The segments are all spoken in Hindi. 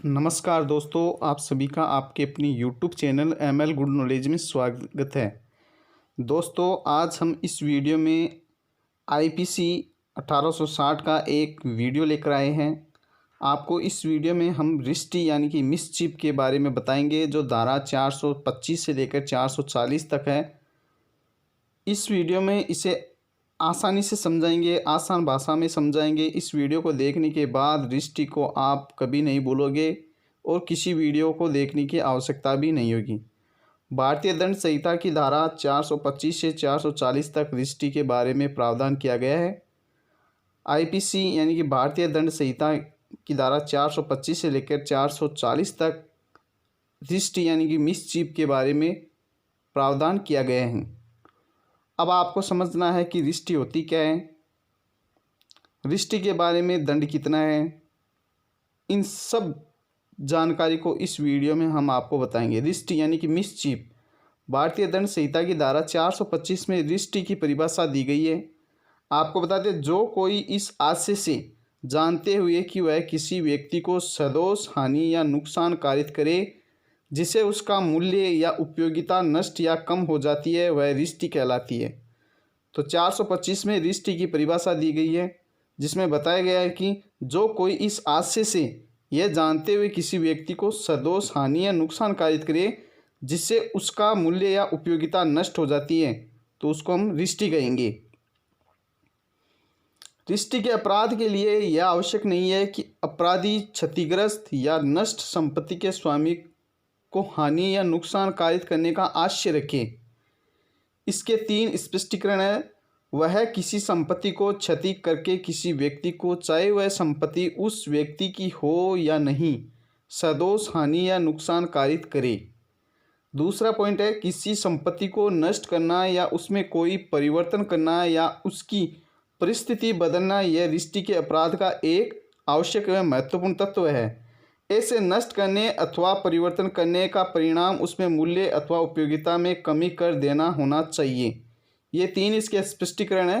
नमस्कार दोस्तों, आप सभी का आपके अपनी YouTube channel ML good knowledge में स्वागत है। दोस्तों, आज हम इस वीडियो में IPC 1860 का एक वीडियो लेकर आए हैं। आपको इस वीडियो में हम रिश्ती यानी कि मिसचीफ के बारे में बताएंगे, जो धारा 425 से लेकर 440 तक है। इस वीडियो में इसे आसानी से समझाएंगे, आसान भाषा में समझाएंगे। इस वीडियो को देखने के बाद रिश्ती को आप कभी नहीं भूलोगे और किसी वीडियो को देखने की आवश्यकता भी नहीं होगी। भारतीय दंड संहिता की धारा 425 से 440 तक रिश्ती के बारे में प्रावधान किया गया है। IPC यानी कि भारतीय दंड संहिता की धारा 425 से लेकर 440 तक रिश्ती यानी कि मिसचीफ के बारे में प्रावधान किया गया है। अब आपको समझना है कि रिश्ती होती क्या है, रिश्ती के बारे में दंड कितना है। इन सब जानकारी को इस वीडियो में हम आपको बताएंगे। रिश्ती यानी कि मिसचीफ, भारतीय दंड संहिता की धारा 425 में रिश्ती की परिभाषा दी गई है। आपको बता दें, जो कोई इस आशय से जानते हुए कि वह किसी व्यक्ति को सदोष हानि या नुकसान कारित करे जिसे उसका मूल्य या उपयोगिता नष्ट या कम हो जाती है, वह रिश्ती कहलाती है। तो 425 में रिश्ती की परिभाषा दी गई है, जिसमें बताया गया है कि जो कोई इस आशय से यह जानते हुए किसी व्यक्ति को सदोष हानि या नुकसान कारित करे जिससे उसका मूल्य या उपयोगिता नष्ट हो जाती है, तो उसको हम रिश्ती कहेंगे। रिश्ती के अपराध के लिए यह आवश्यक नहीं है कि अपराधी क्षतिग्रस्त या नष्ट संपत्ति के स्वामी को हानि या नुकसान कारित करने का आशय रखे। इसके 3 स्पष्टीकरण है। वह किसी संपत्ति को क्षति करके किसी व्यक्ति को, चाहे वह संपत्ति उस व्यक्ति की हो या नहीं, सदोष हानि या नुकसान कारित करे। दूसरा पॉइंट है, किसी संपत्ति को नष्ट करना या उसमें कोई परिवर्तन करना या उसकी परिस्थिति बदलना, यह रिश्ती के अपराध का एक आवश्यक व महत्वपूर्ण तत्व है। ऐसे नष्ट करने अथवा परिवर्तन करने का परिणाम उसमें मूल्य अथवा उपयोगिता में कमी कर देना होना चाहिए। ये 3 इसके स्पष्टीकरण है।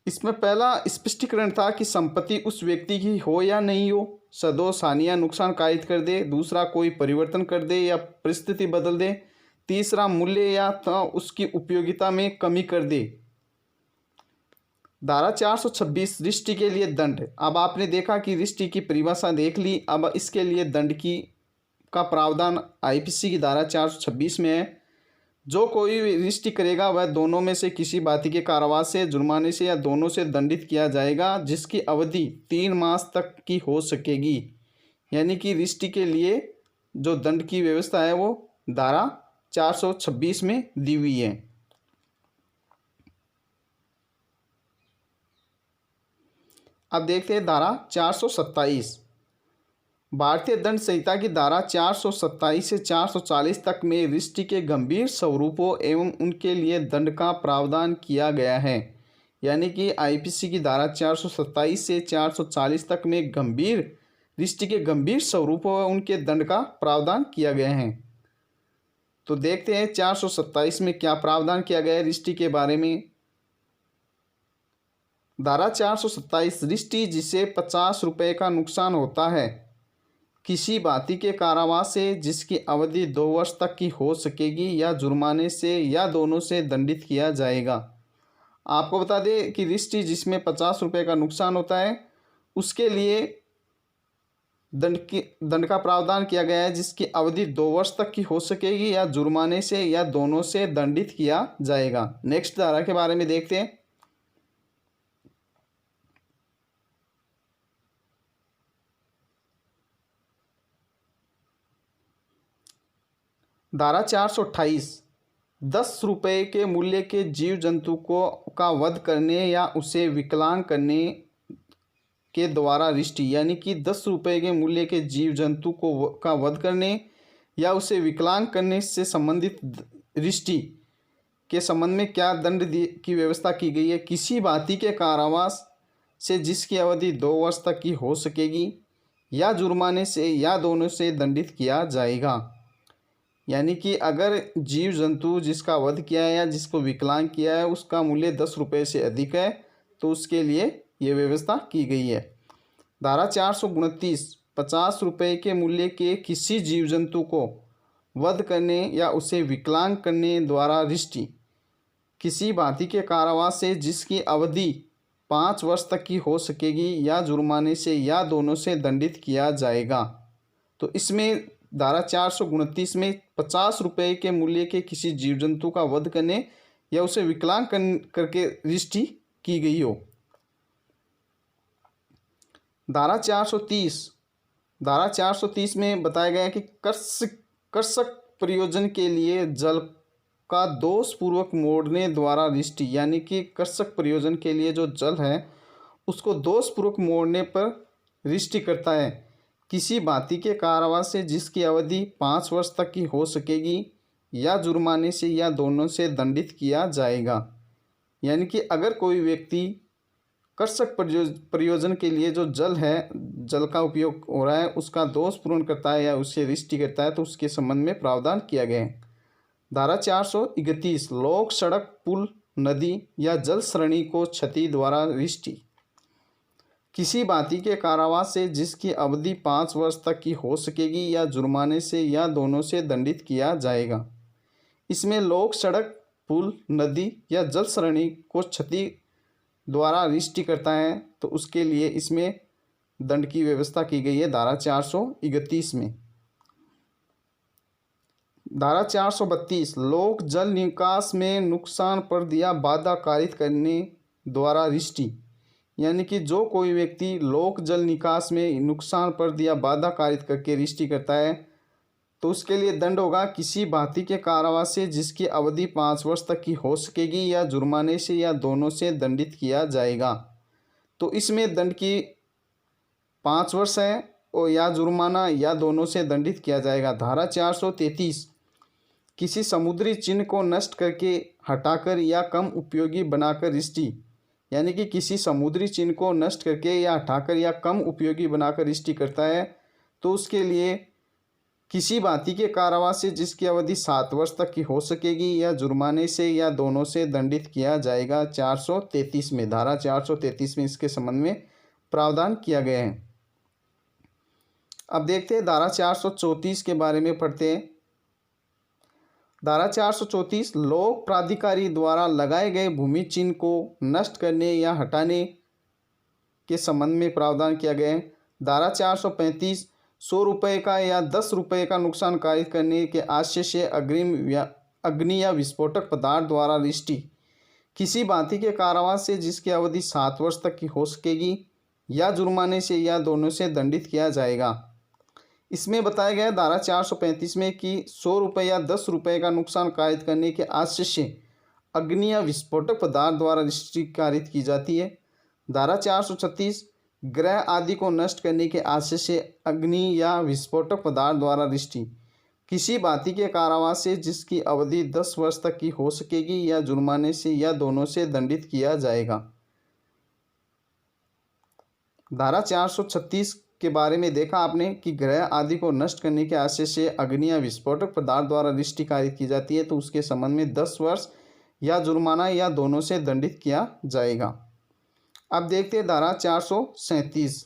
इसमें पहला स्पष्टीकरण था कि संपत्ति उस व्यक्ति की हो या नहीं हो, सदोष हानि या नुकसान कारित कर दे। दूसरा, कोई परिवर्तन कर दे या परिस्थिति बदल दे। तीसरा, मूल्य या उसकी उपयोगिता में कमी कर दे। धारा 426 रिश्ती के लिए दंड। अब आपने देखा कि रिश्ती की परिभाषा देख ली। अब इसके लिए दंड का प्रावधान IPC की धारा 426 में है। जो कोई रिश्ती करेगा वह दोनों में से किसी बाती के कारावास से, जुर्माने से या दोनों से दंडित किया जाएगा, जिसकी अवधि 3 मास तक की हो सकेगी। यानी कि रिश्ती के लिए जो दंड की व्यवस्था है वो धारा 426 में दी हुई है। अब देखते हैं धारा 427। भारतीय दंड संहिता की धारा 427 से 440 तक में रिश्ती के गंभीर स्वरूपों एवं उनके लिए दंड का प्रावधान किया गया है। यानी कि IPC की धारा 427 से 440 तक में रिश्ती के गंभीर स्वरूपों व उनके दंड का प्रावधान किया गया है। तो देखते हैं 427 में क्या प्रावधान किया गया है रिश्ती के बारे में। धारा 427, रिश्ती जिसे 50 रुपये का नुकसान होता है किसी बाती के कारावास से जिसकी अवधि 2 वर्ष तक की हो सकेगी या जुर्माने से या दोनों से दंडित किया जाएगा। आपको बता दें कि रिश्ती जिसमें 50 रुपये का नुकसान होता है उसके लिए दंड का प्रावधान किया गया है, जिसकी अवधि 2 वर्ष तक की हो सकेगी या जुर्माने से या दोनों से दंडित किया जाएगा। नेक्स्ट धारा के बारे में देखते हैं। धारा 428, 10 रुपये के मूल्य के जीव जंतु का वध करने या उसे विकलांग करने के द्वारा रिश्ती। यानी कि 10 रुपये के मूल्य के जीव जंतु का वध करने या उसे विकलांग करने से संबंधित रिश्ती के संबंध में क्या दंड की व्यवस्था की गई है। किसी बाती के कारावास से जिसकी अवधि 2 वर्ष तक की हो सकेगी या जुर्माने से या दोनों से दंडित किया जाएगा। यानी कि अगर जीव जंतु जिसका वध किया है या जिसको विकलांग किया है उसका मूल्य 10 रुपये से अधिक है तो उसके लिए ये व्यवस्था की गई है। धारा 429 ₹50 के मूल्य के किसी जीव जंतु को वध करने या उसे विकलांग करने द्वारा रिष्टि किसी भांति के कारावास से जिसकी अवधि 5 वर्ष तक की हो सकेगी या जुर्माने से या दोनों से दंडित किया जाएगा। तो इसमें धारा 429 में ₹50 के मूल्य के किसी जीव जंतु का वध करने या उसे विकलांग करके रिष्टि की गई हो। धारा 430 में बताया गया है कि कृषक प्रयोजन के लिए जल का दोषपूर्वक मोड़ने द्वारा रिष्टि, यानी कि कृषक प्रयोजन के लिए जो जल है उसको दोषपूर्वक मोड़ने पर रिष्टि करता है किसी भांति के कारावास से जिसकी अवधि 5 वर्ष तक की हो सकेगी या जुर्माने से या दोनों से दंडित किया जाएगा। यानी कि अगर कोई व्यक्ति कृषक प्रयोजन के लिए जो जल का उपयोग हो रहा है उसका दोष पूर्ण करता है या उससे रिष्टि करता है तो उसके संबंध में प्रावधान किया गया है। धारा 431 लोक, सड़क, पुल, नदी या जल सरणी को क्षति द्वारा रिष्टि किसी भांति के कारावास से जिसकी अवधि 5 वर्ष तक की हो सकेगी या जुर्माने से या दोनों से दंडित किया जाएगा। इसमें लोक, सड़क, पुल, नदी या जल सरणी को क्षति द्वारा रिष्टि करता है तो उसके लिए इसमें दंड की व्यवस्था की गई है धारा 431 में। धारा 432 लोक जल निकास में नुकसान पर दिया बाधा कारित करने द्वारा रिष्टि, यानी कि जो कोई व्यक्ति लोक जल निकास में नुकसान पर दिया बाधा कारित करके रिष्टि करता है तो उसके लिए दंड होगा किसी भांति के कारावास से जिसकी अवधि 5 वर्ष तक की हो सकेगी या जुर्माने से या दोनों से दंडित किया जाएगा। तो इसमें दंड की 5 वर्ष है और या जुर्माना या दोनों से दंडित किया जाएगा। धारा 433 किसी समुद्री चिन्ह को नष्ट करके हटाकर या कम उपयोगी बनाकर रिष्टि, यानी कि किसी समुद्री चिन्ह को नष्ट करके या हटाकर या कम उपयोगी बनाकर रिष्टि करता है तो उसके लिए किसी भांति के कारावास से जिसकी अवधि 7 वर्ष तक की हो सकेगी या जुर्माने से या दोनों से दंडित किया जाएगा। 433 में धारा 433 में इसके संबंध में प्रावधान किया गया है। अब देखते हैं धारा 434 के बारे में पढ़ते हैं। धारा 434 लोक प्राधिकारी द्वारा लगाए गए भूमि चिन्ह को नष्ट करने या हटाने के संबंध में प्रावधान किया गया है। धारा 435 ₹100 का या ₹10 का नुकसान कारित करने के आशय से अग्नि या विस्फोटक पदार्थ द्वारा रिष्टि किसी भांति के कारावास से जिसकी अवधि 7 वर्ष तक की हो सकेगी या जुर्माने से या दोनों से दंडित किया जाएगा। इसमें बताया गया धारा 435 में कि ₹100 या ₹10 का नुकसान कारित करने के आशय से अग्नि या विस्फोटक पदार्थ द्वारा रिष्टि कारित की जाती है। धारा 436 ग्रह आदि को नष्ट करने के आशय से अग्नि या विस्फोटक पदार्थ द्वारा रिष्टि किसी भांति के कारावास से जिसकी अवधि 10 वर्ष तक की हो सकेगी या जुर्माने से या दोनों से दंडित किया जाएगा। धारा 436 के बारे में देखा आपने कि ग्रह आदि को नष्ट करने के आशय से अग्नि या विस्फोटक पदार्थ द्वारा रिष्टि कारित की जाती है तो उसके संबंध में 10 वर्ष या जुर्माना या दोनों से दंडित किया जाएगा। अब देखते हैं धारा 437।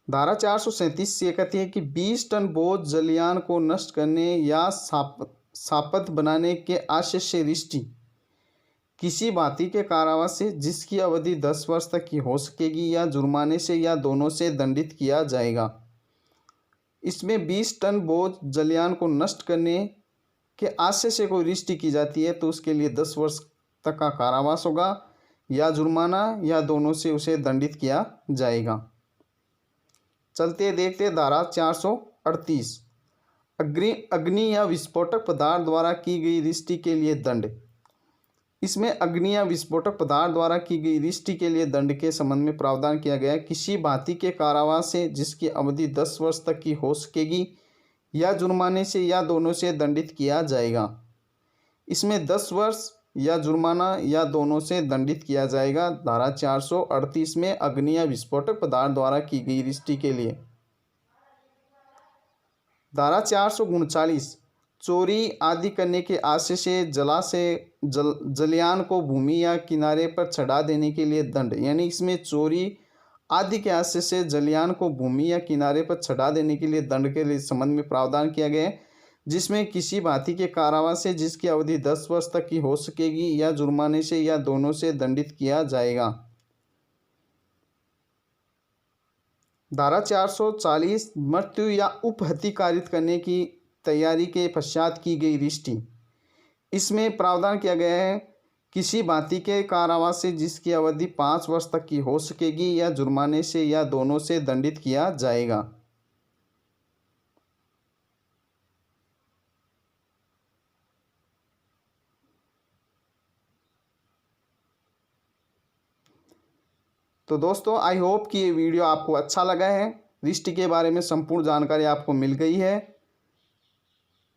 धारा 437 से कहती है कि 20 टन बोझ जलयान को नष्ट करने या सापत बनाने के आशय से रिष्टि किसी भांति के कारावास से जिसकी अवधि 10 वर्ष तक की हो सकेगी या जुर्माने से या दोनों से दंडित किया जाएगा। इसमें 20 टन बोझ जलयान को नष्ट करने के आशय से कोई रिष्टि की जाती है तो उसके लिए 10 वर्ष तक का कारावास होगा या जुर्माना या दोनों से उसे दंडित किया जाएगा। चलते देखते धारा 438 अग्नि या विस्फोटक पदार्थ द्वारा की गई रिष्टि के लिए दंड। इसमें अग्नि या विस्फोटक पदार्थ द्वारा की गई रिष्टि के लिए दंड के संबंध में प्रावधान किया गया है किसी भांति के कारावास से जिसकी अवधि 10 वर्ष तक की हो सकेगी या जुर्माने से या दोनों से दंडित किया जाएगा। इसमें 10 वर्ष या जुर्माना या दोनों से दंडित किया जाएगा। धारा 438 में अग्नि या विस्फोटक पदार्थ द्वारा की गई रिष्टि के लिए। धारा 439 चोरी आदि करने के आशय से जलयान को भूमि या किनारे पर चढ़ा देने के लिए दंड, यानी इसमें चोरी आदि के आशय से जलयान को भूमि या किनारे पर चढ़ा देने के लिए दंड के लिए संबंध में प्रावधान किया गया है, जिसमें किसी भांति के कारावास से जिसकी अवधि 10 वर्ष तक की हो सकेगी या जुर्माने से या दोनों से दंडित किया जाएगा। धारा 440 मृत्यु या उपहत्या कारित करने की तैयारी के पश्चात की गई रिष्टि। इसमें प्रावधान किया गया है किसी भांति के कारावास से जिसकी अवधि 5 वर्ष तक की हो सकेगी या जुर्माने से या दोनों से दंडित किया जाएगा। तो दोस्तों आई होप कि ये वीडियो आपको अच्छा लगा है। रिष्टि के बारे में संपूर्ण जानकारी आपको मिल गई है।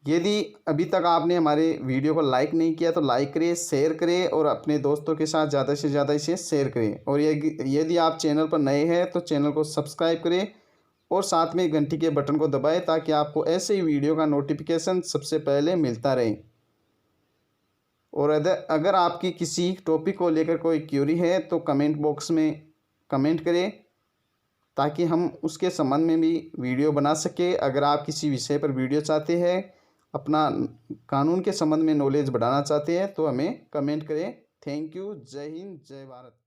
यदि अभी तक आपने हमारे वीडियो को लाइक नहीं किया तो लाइक करें, शेयर करें और अपने दोस्तों के साथ ज़्यादा से ज़्यादा इसे शेयर करें। और यदि आप चैनल पर नए हैं तो चैनल को सब्सक्राइब करें और साथ में घंटी के बटन को दबाएं ताकि आपको ऐसे ही वीडियो का नोटिफिकेशन सबसे पहले मिलता रहे। और अगर आपकी किसी टॉपिक को लेकर कोई क्यूरी है तो कमेंट बॉक्स में कमेंट करें ताकि हम उसके संबंध में भी वीडियो बना सके। अगर आप किसी विषय पर वीडियो चाहते हैं, अपना कानून के संबंध में नॉलेज बढ़ाना चाहते हैं तो हमें कमेंट करें। Thank you. जय हिंद, जय भारत।